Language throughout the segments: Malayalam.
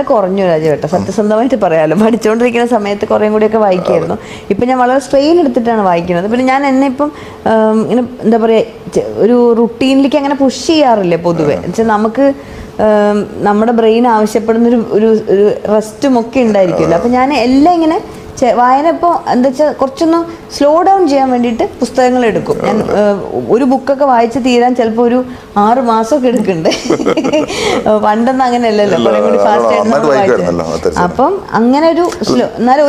കുറഞ്ഞു രാജുവേട്ട, സത്യസന്ധമായിട്ട് പറയാമല്ലോ. പഠിച്ചുകൊണ്ടിരിക്കുന്ന സമയത്ത് കുറേ കൂടിയൊക്കെ വായിക്കുമായിരുന്നു. ഇപ്പം ഞാൻ വളരെ സ്ട്രെയിൻ എടുത്തിട്ടാണ് വായിക്കുന്നത്. പിന്നെ ഞാൻ എന്നെ ഇപ്പം ഇങ്ങനെ എന്താ പറയുക, ഒരു റുട്ടീനിലേക്ക് അങ്ങനെ പുഷ് ചെയ്യാറില്ല പൊതുവെ. വെച്ചാൽ നമുക്ക് നമ്മുടെ ബ്രെയിൻ ആവശ്യപ്പെടുന്നൊരു ഒരു റെസ്റ്റും ഒക്കെ ഉണ്ടായിരിക്കുമല്ലോ. അപ്പം ഞാൻ എല്ലാം ഇങ്ങനെ വായന ഇപ്പോൾ എന്താ വെച്ചാൽ കുറച്ചൊന്ന് സ്ലോ ഡൗൺ ചെയ്യാൻ വേണ്ടിയിട്ട് പുസ്തകങ്ങൾ എടുക്കും. ഞാൻ ഒരു ബുക്കൊക്കെ വായിച്ച് തീരാൻ ചിലപ്പോൾ ഒരു 6 മാസമൊക്കെ എടുക്കുന്നുണ്ട്. പണ്ടൊന്നും അങ്ങനെയല്ലല്ലോ, കുറേ കൂടി ഫാസ്റ്റ് ആയിട്ട് വായിക്കുന്നത്. അപ്പം അങ്ങനെ ഒരു സ്ലോ, എന്നാലും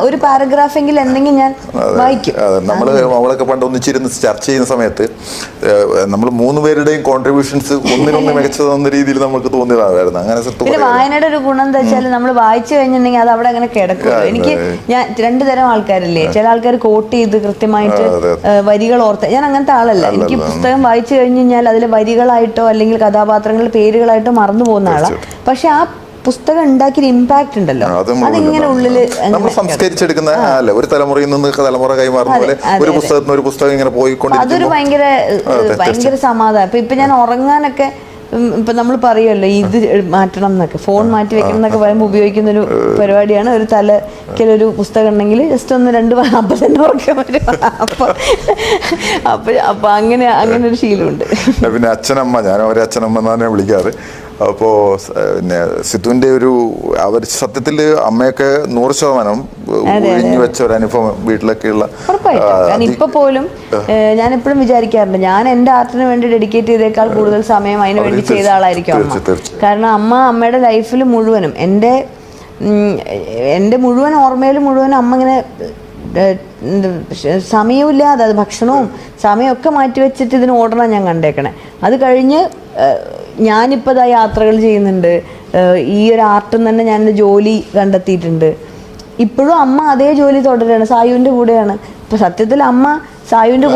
ഒരു പാരഗ്രാഫ് എങ്കിലും എന്തെങ്കിലും ഞാൻ വായിക്കും. നമ്മളൊക്കെ പണ്ട് ഒന്നിച്ചിരുന്ന് ചർച്ച ചെയ്യുന്ന സമയത്ത് നമ്മൾ 3 പേരുടെയും കോൺട്രിബ്യൂഷൻസ് ഒന്നിനൊന്ന് മികച്ചതെന്ന രീതിയിൽ നമുക്ക് തോന്നിയതായിരുന്നു. അങ്ങനെ പിന്നെ വായനയുടെ ഒരു ഗുണം എന്താ വെച്ചാൽ നമ്മൾ വായിച്ചു കഴിഞ്ഞിട്ടുണ്ടെങ്കിൽ അത് അവിടെ അങ്ങനെ കിടക്കും. എനിക്ക് ഞാൻ 2 തരം ആൾക്കാരില്ലേ, ചില ആൾക്കാർ കോട്ട് ചെയ്ത് കൃത്യമായിട്ട് വരികൾ ഓർത്ത്, ഞാൻ അങ്ങനത്തെ ആളല്ല. എനിക്ക് പുസ്തകം വായിച്ചു കഴിഞ്ഞ് കഴിഞ്ഞാൽ അതിലെ വരികളായിട്ടോ അല്ലെങ്കിൽ കഥാപാത്രങ്ങളുടെ പേരുകളായിട്ടോ മറന്നു പോകുന്ന ആളാണ്. പക്ഷെ ആ പുസ്തകം ഉണ്ടാക്കിയ ഇമ്പാക്ട് ഉണ്ടല്ലോ, അതിങ്ങനെ ഉള്ളില് സംസ്കരിച്ചെടുക്കുന്ന ഒരു തലമുറയിൽ നിന്ന് തലമുറ കൈമാറുന്ന പോലെ ഒരു പുസ്തകത്തിന് ഒരു പുസ്തകം ഇങ്ങനെ പോയിക്കൊണ്ട് അതൊരു ഭയങ്കര സമാധാനം. ഇപ്പൊ ഞാൻ ഉറങ്ങാനൊക്കെ ഇപ്പൊ നമ്മൾ പറയുമല്ലോ ഇത് മാറ്റണം എന്നൊക്കെ, ഫോൺ മാറ്റി വെക്കണം എന്നൊക്കെ പറയുമ്പോൾ ഉപയോഗിക്കുന്ന ഒരു പരിപാടിയാണ്. ഒരു തലക്കൊരു പുസ്തകം ഉണ്ടെങ്കിൽ ജസ്റ്റ് ഒന്ന് 2 അപ്പം തന്നെ ഉറക്കാൻ പറ്റും. അപ്പൊ അങ്ങനെ ഒരു ശീലമുണ്ട്. പിന്നെ അച്ഛനമ്മ, ഞാൻ അവരെ അച്ഛനമ്മ എന്നാണ് വിളിക്കാറ്. അപ്പോൾ പിന്നെ സിത്തുവിൻ്റെ അവർ സത്യത്തിൽ അമ്മയൊക്കെ 100% ഒഴിഞ്ഞു വെച്ച ഒരു അനുഭവം വീട്ടിലൊക്കെയുള്ള. ഇപ്പൊ പോലും ഞാൻ എപ്പോഴും വിചാരിക്കാറുണ്ട്, ഞാൻ എൻ്റെ ആർട്ടിന് വേണ്ടി ഡെഡിക്കേറ്റ് ചെയ്തേക്കാൾ കൂടുതൽ സമയം അതിന് വേണ്ടി ചെയ്ത ആളായിരിക്കും അമ്മ. കാരണം അമ്മയുടെ ലൈഫിൽ മുഴുവനും എൻ്റെ മുഴുവൻ ഓർമ്മയിൽ മുഴുവനും അമ്മ ഇങ്ങനെ സമയമില്ലാതെ, അത് ഭക്ഷണവും സമയമൊക്കെ മാറ്റി വെച്ചിട്ട് ഇതിന് ഓടണം ഞാൻ കണ്ടേക്കണേ. അത് കഴിഞ്ഞ് ഞാനിപ്പോൾ യാത്രകൾ ചെയ്യുന്നുണ്ട്. ഈ ഒരു ആർട്ടിൽ തന്നെ ഞാൻ ജോലി കണ്ടെത്തിയിട്ടുണ്ട്. ഇപ്പോഴും അമ്മ അതേ ജോലി തുടരുകയാണ്, സായുവിൻ്റെ കൂടെയാണ്. ഇപ്പം സത്യത്തിൽ അമ്മ സായുയുടെ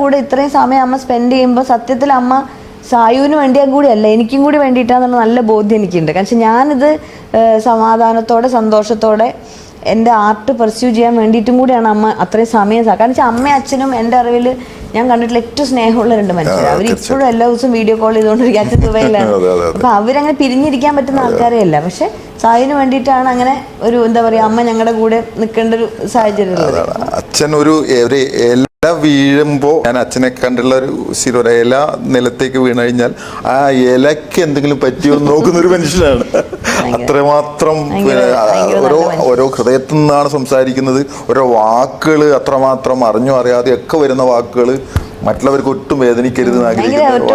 കൂടെ ഇത്രയും സമയം അമ്മ സ്പെൻഡ് ചെയ്യുമ്പോൾ സത്യത്തിൽ അമ്മ സായുവിന് വേണ്ടിയാൽ കൂടിയല്ല, എനിക്കും കൂടി വേണ്ടിയിട്ടാന്നുള്ള നല്ല ബോധ്യം എനിക്കുണ്ട്. കാരണം ഞാനിത് സമാധാനത്തോടെ സന്തോഷത്തോടെ എൻ്റെ ആർട്ട് പെർസ്യൂ ചെയ്യാൻ വേണ്ടിയിട്ടും കൂടിയാണ് അമ്മ അത്രയും സമയം. കാരണം വെച്ചാൽ അമ്മയും അച്ഛനും എൻ്റെ അറിവിൽ ഞാൻ കണ്ടിട്ടുള്ള ഏറ്റവും സ്നേഹമുള്ള 2 മനുഷ്യർ. അവർ ഇപ്പോഴും എല്ലാ ദിവസവും വീഡിയോ കോൾ ചെയ്തുകൊണ്ടിരിക്കുക, അച്ഛൻ ദുബൈയിലാണ്. അപ്പം അവരങ്ങനെ പിരിഞ്ഞിരിക്കാൻ പറ്റുന്ന ആൾക്കാരേ അല്ല. പക്ഷെ സായിന് വേണ്ടിയിട്ടാണ് അങ്ങനെ ഒരു എന്താ പറയുക, അമ്മ ഞങ്ങളുടെ കൂടെ നിൽക്കേണ്ട ഒരു സാഹചര്യം ഉള്ളത്. അച്ഛൻ ഒരു ഇല വീഴുമ്പോൾ ഞാൻ അച്ഛനെ കണ്ടുള്ള ഒരു ഇല നിലത്തേക്ക് വീണ് കഴിഞ്ഞാൽ ആ ഇലക്ക് എന്തെങ്കിലും പറ്റിയോ നോക്കുന്ന ഒരു മനുഷ്യനാണ്. അത്രമാത്രം ഓരോ ഹൃദയത്തിൽ നിന്നാണ് സംസാരിക്കുന്നത്. ഓരോ വാക്കുകൾ അത്രമാത്രം അറിഞ്ഞോ അറിയാതെ ഒക്കെ വരുന്ന വാക്കുകൾ മറ്റുള്ളവർക്ക് ഒട്ടും വേദനിക്കരുത്.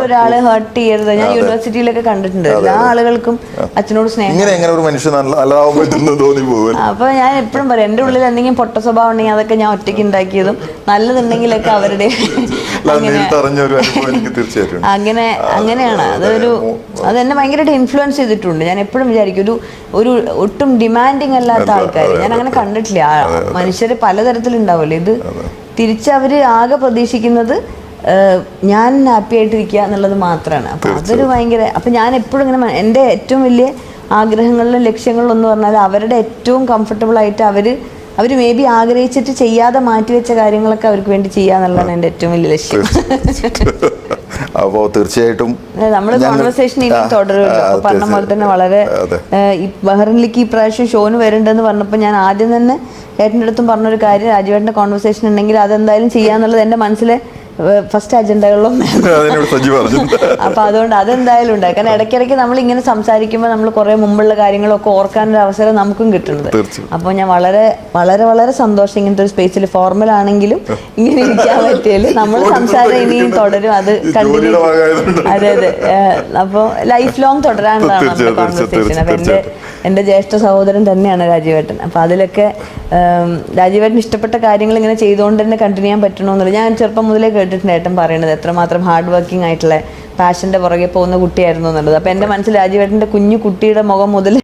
ഒരാളെ ഹേർട്ട് ചെയ്യരുത്. ഞാൻ യൂണിവേഴ്സിറ്റിയിലൊക്കെ കണ്ടിട്ടുണ്ട്, എല്ലാ ആളുകൾക്കും അച്ഛനോട് സ്നേഹം. ഇങ്ങനെ ഒരു മനുഷ്യൻ നല്ലതാവാൻ പറ്റുന്ന തോന്നി പോകും. അപ്പൊ ഞാൻ എപ്പോഴും പറയും, എൻ്റെ ഉള്ളിൽ എന്തെങ്കിലും പൊട്ട സ്വഭാവം ഉണ്ടെങ്കിൽ അതൊക്കെ ഞാൻ ഒറ്റയ്ക്ക് ഉണ്ടാക്കിയതും, നല്ലതുണ്ടെങ്കിലൊക്കെ അവരുടെ അങ്ങനെയാണ്. അതെന്നെ ഭയങ്കരമായിട്ട് ഇൻഫ്ലുവൻസ് ചെയ്തിട്ടുണ്ട്. ഞാൻ എപ്പോഴും വിചാരിക്കും, ഒരു ഒട്ടും ഡിമാൻഡിങ് അല്ലാത്ത ആൾക്കാർ ഞാൻ അങ്ങനെ കണ്ടിട്ടില്ല. മനുഷ്യർ പലതരത്തിലുണ്ടാവുമല്ലോ. ഇത് തിരിച്ചവര് ആകെ പ്രതീക്ഷിക്കുന്നത് ഞാൻ ഹാപ്പി ആയിട്ടിരിക്കുക എന്നുള്ളത് മാത്രമാണ്. അപ്പം അതൊരു അപ്പം ഞാൻ എപ്പോഴും ഇങ്ങനെ എൻ്റെ ഏറ്റവും വലിയ ആഗ്രഹങ്ങളിലും ലക്ഷ്യങ്ങളിലും എന്ന് പറഞ്ഞാൽ അവരുടെ ഏറ്റവും കംഫർട്ടബിൾ ആയിട്ട് അവർ മേ ബി ആഗ്രഹിച്ചിട്ട് ചെയ്യാതെ മാറ്റിവെച്ച കാര്യങ്ങളൊക്കെ അവർക്ക് വേണ്ടി ചെയ്യാന്നുള്ളതാണ് എൻ്റെ ഏറ്റവും വലിയ ലക്ഷ്യം. അപ്പോൾ തീർച്ചയായിട്ടും നമ്മൾ കോൺവെർസേഷൻ ഇനി തുടരുമല്ലോ. പറഞ്ഞ പോലെ തന്നെ വളരെ ഈ ബഹ്റിനിലേക്ക് ഈ പ്രാവശ്യം ഷോന് വരുന്നുണ്ടെന്ന് പറഞ്ഞപ്പോൾ ഞാൻ ആദ്യം തന്നെ ഏട്ടൻ്റെ അടുത്തും പറഞ്ഞൊരു കാര്യം, രാജുവേട്ടൻ്റെ കോൺവെർസേഷൻ ഉണ്ടെങ്കിൽ അതെന്തായാലും ചെയ്യാന്നുള്ളത് എൻ്റെ മനസ്സിലെ ഫസ്റ്റ് അജണ്ടകളിലും. അപ്പൊ അതുകൊണ്ട് അതെന്തായാലും ഉണ്ടായി. കാരണം ഇടയ്ക്കിടയ്ക്ക് നമ്മൾ ഇങ്ങനെ സംസാരിക്കുമ്പോൾ നമ്മൾ കുറെ മുമ്പുള്ള കാര്യങ്ങളൊക്കെ ഓർക്കാനൊരു അവസരം നമുക്കും കിട്ടുന്നത്. അപ്പോൾ ഞാൻ വളരെ വളരെ വളരെ സന്തോഷം ഇങ്ങനത്തെ ഒരു സ്പേസിൽ ഫോർമൽ ആണെങ്കിലും ഇങ്ങനെ ഇരിക്കാൻ പറ്റിയാൽ. നമ്മൾ സംസാരം ഇനിയും തുടരും, അത് കണ്ടിന്യൂ. അതെ. അപ്പോൾ ലൈഫ് ലോങ് തുടരാനുള്ളതാണ് നമ്മുടെ കോൺവെർസേഷൻ. അപ്പൊ എൻ്റെ ജ്യേഷ്ഠ സഹോദരൻ തന്നെയാണ് രാജീവേട്ടൻ. അപ്പോൾ അതിലൊക്കെ രാജീവേട്ടന് ഇഷ്ടപ്പെട്ട കാര്യങ്ങൾ ഇങ്ങനെ ചെയ്തുകൊണ്ട് തന്നെ കണ്ടിന്യൂ ചെയ്യാൻ പറ്റണമെന്നുള്ളത് ഞാൻ ചെറുപ്പം മുതലേ കേട്ടിട്ടുണ്ട് ഏട്ടൻ പറയുന്നത്, എത്രമാത്രം ഹാർഡ് വർക്കിംഗ് ആയിട്ടുള്ള പാഷൻ്റെ പുറകെ പോകുന്ന കുട്ടിയായിരുന്നു എന്നുള്ളത്. അപ്പോൾ എൻ്റെ മനസ്സിൽ രാജീവേട്ടൻ്റെ കുഞ്ഞു കുട്ടിയുടെ മുഖം മുതൽ